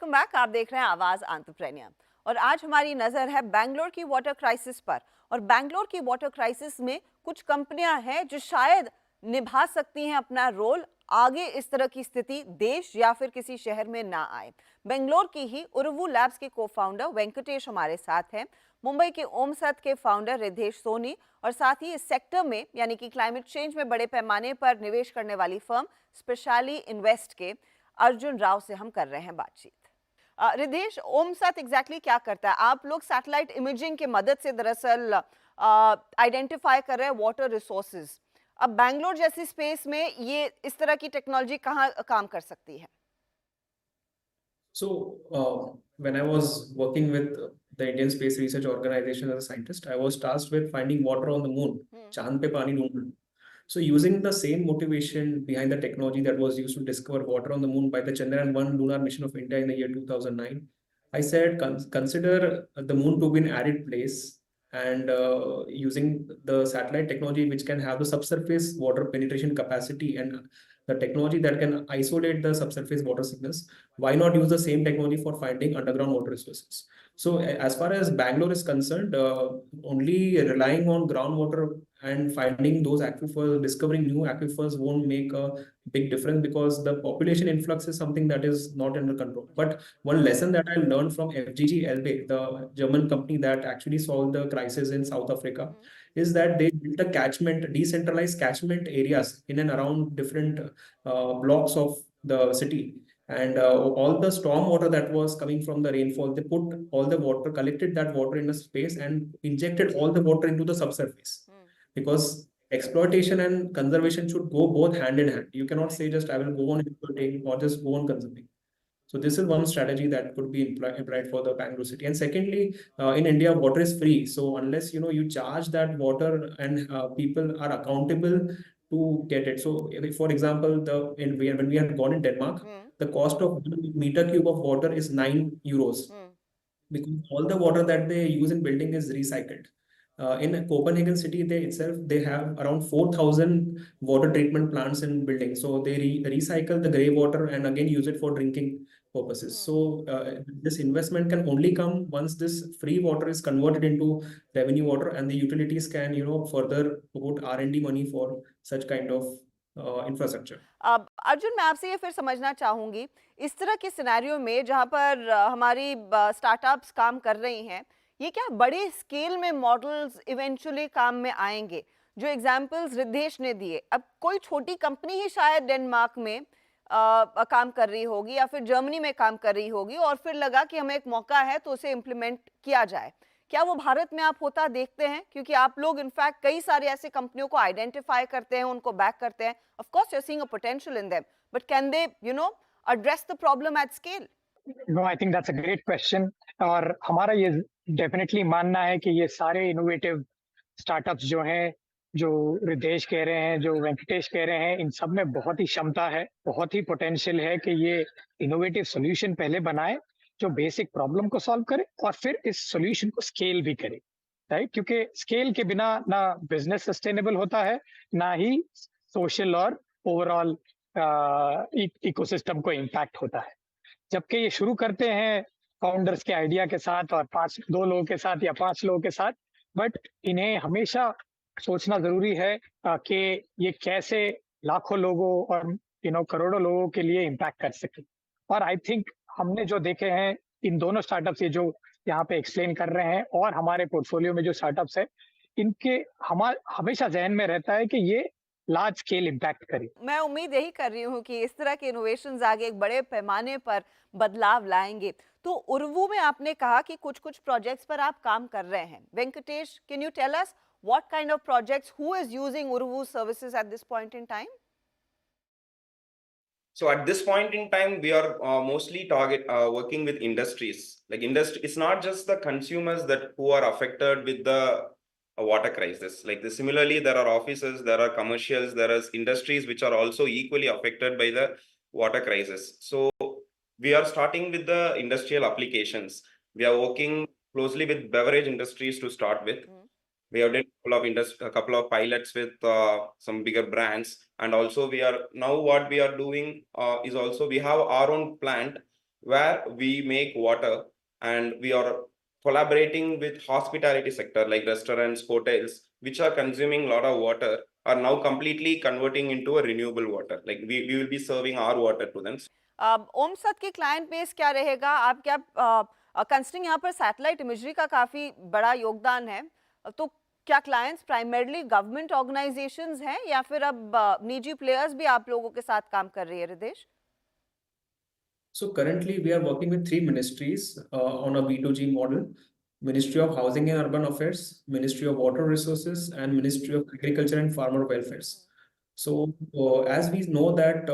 Welcome back. आप देख रहे हैं आवाज एंटरप्रेन्योर और आज हमारी नजर है बेंगलोर की वाटर क्राइसिस पर। और बेंगलोर की वाटर क्राइसिस में कुछ कंपनियां हैं जो शायद निभा सकती हैं अपना रोल, आगे इस तरह की स्थिति देश या फिर किसी शहर में ना आए। बेंगलोर की ही उर्वू लैब्स के को-फाउंडर वेंकटेश हमारे साथ हैं, मुंबई के ओमसत के फाउंडर रिद्धेश सोनी और साथ ही इस सेक्टर में यानी कि क्लाइमेट चेंज में बड़े पैमाने पर निवेश करने वाली फर्म स्पेशली इन्वेस्ट के अर्जुन राव से हम कर रहे हैं बातचीत। रिद्धेश, ओमसत एग्जैक्टली क्या करता है? आप लोग सैटेलाइट इमेजिंग के मदद से दरअसल आइडेंटिफाई कर रहे हैं वाटर रिसोर्सेज। अब बैंगलोर जैसी स्पेस में ये इस तरह की टेक्नोलॉजी कहाँ काम कर सकती है? So, when I was working with the Indian Space Research Organization as a scientist, I was tasked with finding water on the moon. Chand pe pani dhoondna. So, using the same motivation behind the technology that was used to discover water on the moon by the Chandrayaan-1 lunar mission of India in the year 2009, I said, consider the moon to be an arid place, and using the satellite technology, which can have the subsurface water penetration capacity and the technology that can isolate the subsurface water signals, why not use the same technology for finding underground water resources? So as far as Bangalore is concerned, only relying on groundwater and finding those aquifers, discovering new aquifers won't make a big difference, because the population influx is something that is not under control. But one lesson that I learned from FGG Elbe, the German company that actually solved the crisis in South Africa, is that they built a catchment, decentralized catchment areas in and around different blocks of the city. And all the storm water that was coming from the rainfall, they put all the water, collected that water in a space and injected all the water into the subsurface. Because exploitation and conservation should go both hand in hand. You cannot say just I will go on exploiting or just go on consuming. So this is one strategy that could be applied for the Bangalore city. And secondly, in India, water is free. So unless you charge that water, and people are accountable to get it. So for example, when we had gone in Denmark, the cost of 1 meter cube of water is 9 euros, because all the water that they use in building is recycled. In Copenhagen city, they have around 4,000 water treatment plants in buildings. So they recycle the grey water and again use it for drinking purposes. So this investment can only come once this free water is converted into revenue water, and the utilities can further put R&D money for such kind of infrastructure. अब अर्जुन, मैं आपसे ये फिर समझना चाहूंगी, इस तरह के सिनेरियो में जहां पर हमारी स्टार्टअप्स काम कर रही हैं, ये क्या बड़े स्केल में मॉडल्स इवेंचुअली काम में आएंगे? जो एग्जांपल्स रिद्धेश ने दिए, अब कोई छोटी कंपनी ही शायद डेनमार्क में काम कर रही होगी या फिर जर्मनी में काम कर रही होगी और फिर लगा कि हमें एक मौका है तो उसे इम्प्लीमेंट किया जाए। क्या वो भारत में आप होता देखते हैं? क्योंकि आप लोग इनफैक्ट कई सारे ऐसे कंपनियों को आइडेंटिफाई करते हैं, उनको बैक करते हैं। Of course you are seeing a potential in them, but can they address the problem at scale? No, I think that's a great question. और हमारा ये डेफिनेटली मानना है कि ये सारे इनोवेटिव स्टार्टअप्स जो हैं, जो रितेश कह रहे हैं, जो वेंकटेश कह रहे हैं, इन सब में बहुत ही क्षमता है, बहुत ही पोटेंशियल है कि ये इनोवेटिव सॉल्यूशन पहले बनाए जो बेसिक प्रॉब्लम को सॉल्व करे और फिर इस सॉल्यूशन को स्केल भी करे, राइट? क्योंकि स्केल के बिना ना बिजनेस सस्टेनेबल होता है, ना ही सोशल और ओवरऑल इकोसिस्टम को इम्पैक्ट होता है। जबकि ये शुरू करते हैं फाउंडर्स के आइडिया के साथ और 2 लोगों के साथ या 5 लोगों के साथ, बट इन्हें हमेशा सोचना जरूरी है कि ये कैसे लाखों लोगों और करोड़ों लोगों के लिए इम्पैक्ट कर सके। और आई थिंक हमने जो देखे हैं इन दोनों स्टार्टअप्स, ये जो यहाँ पे एक्सप्लेन कर रहे हैं, और हमारे पोर्टफोलियो में जो स्टार्टअप्स है, इनके हमेशा जहन में रहता है कि ये लार्ज स्केल इम्पैक्ट करे। मैं उम्मीद यही कर रही हूँ कि इस तरह के इनोवेशंस आगे एक बड़े पैमाने पर बदलाव लाएंगे। तो उर्वू में आपने कहा कि कुछ प्रोजेक्ट्स पर आप काम कर रहे हैं। Venkatesh, can you tell us what kind of projects, who is using Urvu services at this point in time? So at this point in time, we are mostly working with industries. Like it's not just the consumers who are affected with the water crisis. Like similarly, there are offices, there are commercials, there are industries which are also equally affected by the water crisis. So we are starting with the industrial applications. We are working closely with beverage industries to start with. We have done a couple of pilots with some bigger brands, and also what we are doing is also we have our own plant where we make water and we are collaborating with hospitality sector like restaurants, hotels, which are consuming a lot of water, are now completely converting into a renewable water. Like we will be serving our water to them. ओमसत के client base क्या रहेगा? आप क्या considering यहाँ पर satellite imagery का काफी बड़ा योगदान है, तो क्या क्लाइंट्स प्राइमरली गवर्नमेंट ऑर्गेनाइजेशंस हैं या फिर अब निजी प्लेयर्स भी आप लोगों के साथ काम कर रही है Ridesh? So currently we are working with three ministries on a B2G model: Ministry of Housing and Urban Affairs, Ministry of Water Resources, and Ministry of Agriculture and Farmer Welfare. So as we know that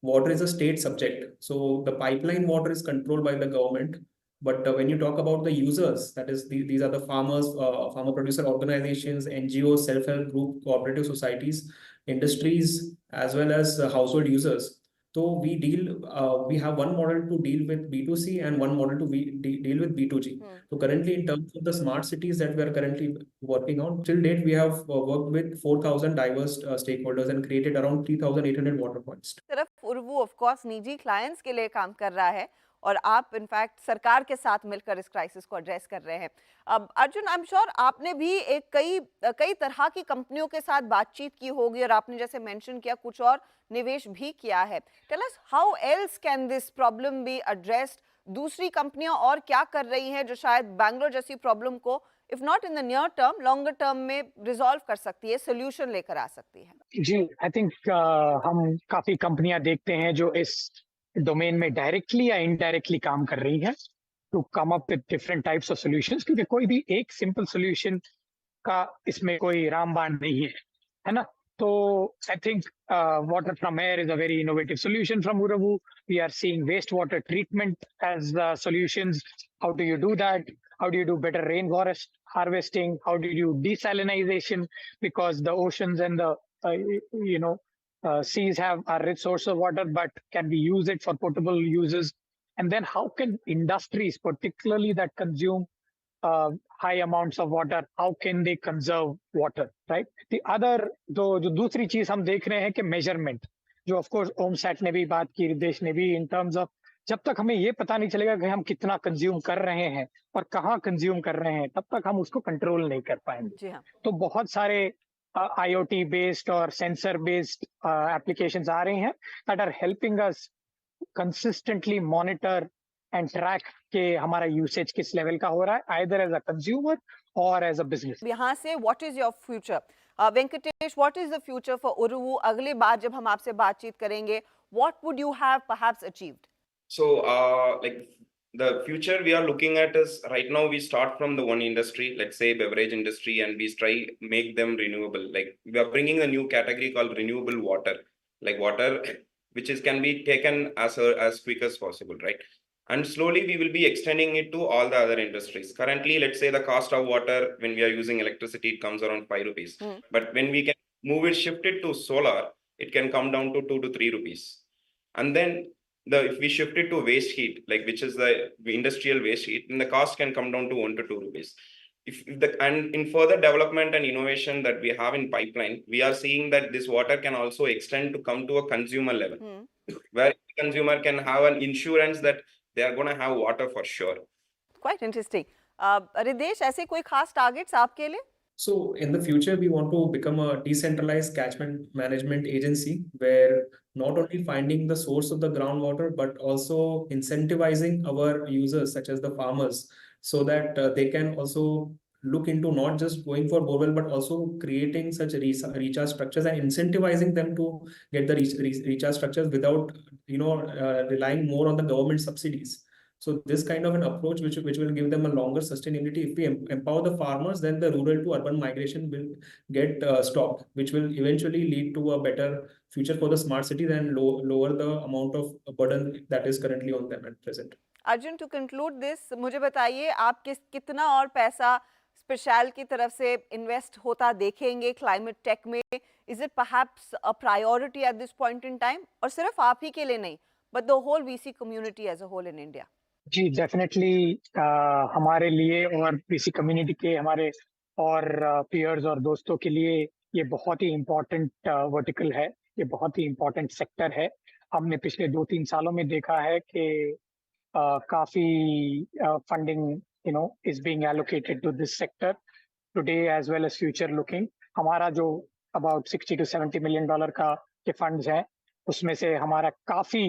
water is a state subject, so the pipeline water is controlled by the government. But when you talk about the users, that is, these are the farmers, farmer producer organizations, NGOs, self-help group, cooperative societies, industries, as well as household users. So we have one model to deal with B2C and one model to deal with B2G. So currently, in terms of the smart cities that we are currently working on, till date, we have worked with 4,000 diverse stakeholders and created around 3,800 water points. तरफ उर्वू of course निजी clients के लिए काम कर रहा है और आप इनफैक्ट सरकार के साथ मिलकर इस क्राइसिस को एड्रेस कर रहे हैं। अब अर्जुन, आई एम श्योर आपने भी एक कई तरह की कंपनियों के साथ बातचीत की होगी और आपने जैसे मेंशन किया कुछ और निवेश भी किया है। Tell us how else can this problem be addressed? दूसरी कंपनियां और क्या कर रही हैं जो शायद बैंगलोर जैसी प्रॉब्लम को if not in the near term, longer term में रिजॉल्व कर सकती है, सोल्यूशन लेकर आ सकती है? जी, आई थिंक हम काफी कंपनियां देखते हैं जो इस डोमेन में डायरेक्टली या इनडायरेक्टली काम कर रही हैं to come up with different types of solutions, क्योंकि कोई भी एक सिंपल सॉल्यूशन का इसमें कोई रामबाण नहीं है ना? तो I think water from air is a very innovative solution from Uravu. We are seeing wastewater treatment as solutions. How do you do that? How do you do better rainwater harvesting? How do you do desalination? Because the oceans and the seas have a rich source of water, but can we use it for potable uses? And then how can industries, particularly that consume high amounts of water, how can they conserve water, right? The other, जो दूसरी चीज हम देख रहे हैं कि measurement, जो of course ओमसैट ने भी बात की, रिदेश ने भी, in terms of जब तक हमें ये पता नहीं चलेगा कि हम कितना कंज्यूम कर रहे हैं और कहाँ कंज्यूम कर रहे हैं, तब तक हम उसको कंट्रोल नहीं कर पाएंगे। जी हाँ। तो बहुत सारे IoT बेस्ड और सेंसर बेस्ड एप्लीकेशंस आ रहे हैं that are helping us consistently monitor and track के हमारा यूसेज किस लेवल का हो रहा है, either as a consumer or as a business. यहाँ से what is your future? Venkatesh, what is the future for Uruvu? अगली बार जब हम आपसे बातचीत करेंगे, what would you have perhaps achieved? So, like the future we are looking at is right now we start from the one industry, let's say beverage industry, and we try make them renewable. Like we are bringing a new category called renewable water, like water which can be taken as quick as possible, right? And slowly we will be extending it to all the other industries. Currently, let's say the cost of water when we are using electricity, it comes around 5 rupees. But when we can move it, shift it to solar, it can come down to 2 to 3 rupees. And then if we shift it to waste heat, like which is the industrial waste heat, then the cost can come down to 1 to 2 rupees. And in further development and innovation that we have in pipeline, we are seeing that this water can also extend to come to a consumer level, where the consumer can have an insurance that they are going to have water for sure. Quite interesting. Ridesh, ऐसे कोई खास targets आपके लिए? So in the future, we want to become a decentralized catchment management agency where not only finding the source of the groundwater, but also incentivizing our users, such as the farmers, so that they can also look into not just going for borewell, but also creating such recharge structures and incentivizing them to get the recharge structures without, relying more on the government subsidies. So this kind of an approach, which will give them a longer sustainability. If we empower the farmers, then the rural to urban migration will get stopped, which will eventually lead to a better future for the smart cities and lower the amount of burden that is currently on them at present. Arjun, to conclude this, मुझे बताइए आप कितना और पैसा special की तरफ से invest होता देखेंगे क्लाइमेट टेक में? Is it perhaps a priority at this point in time, और सिर्फ आप ही के लिए नहीं, but the whole VC community as a whole in India? जी, डेफिनेटली हमारे लिए और VC कम्युनिटी के हमारे और पीयर्स और दोस्तों के लिए ये बहुत ही इम्पोर्टेंट वर्टिकल है, ये बहुत ही इम्पोर्टेंट सेक्टर है। हमने पिछले 2-3 सालों में देखा है कि काफी funding, is being allocated to this sector today as well as future looking. हमारा जो about $60 to $70 million का के funds हैं, उसमें से हमारा काफी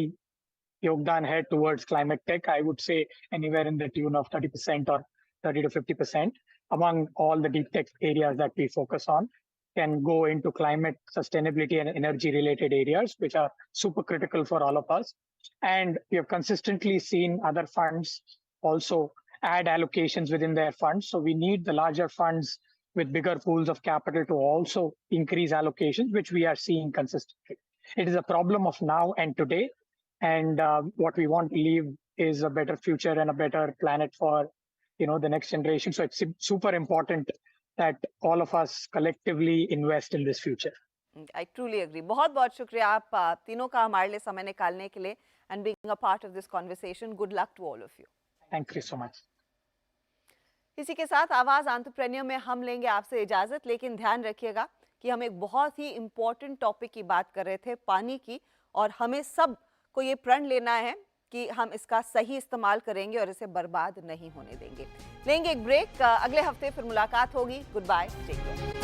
योगदान है towards climate tech. I would say anywhere in the tune of 30% or 30 to 50% among all the deep tech areas that we focus on can go into climate sustainability and energy related areas, which are super critical for all of us. And we have consistently seen other funds also add allocations within their funds. So we need the larger funds with bigger pools of capital to also increase allocations, which we are seeing consistently. It is a problem of now and today. And what we want to leave is a better future and a better planet for the next generation. So it's super important that all of us collectively invest in this future. I truly agree. बहुत बहुत शुक्रिया आप तीनों का हमारे लिए समय निकालने के लिए and being a part of this conversation. Good luck to all of you. Thank you so much. इसी के साथ आवाज एंटरप्रेन्योर में हम लेंगे आपसे इजाजत, लेकिन ध्यान रखिएगा कि हम एक बहुत ही इंपॉर्टेंट टॉपिक की बात कर रहे थे, पानी की, और हमें सब को ये प्रण लेना है कि हम इसका सही इस्तेमाल करेंगे और इसे बर्बाद नहीं होने देंगे। लेंगे एक ब्रेक, अगले हफ्ते फिर मुलाकात होगी। Good bye, take care.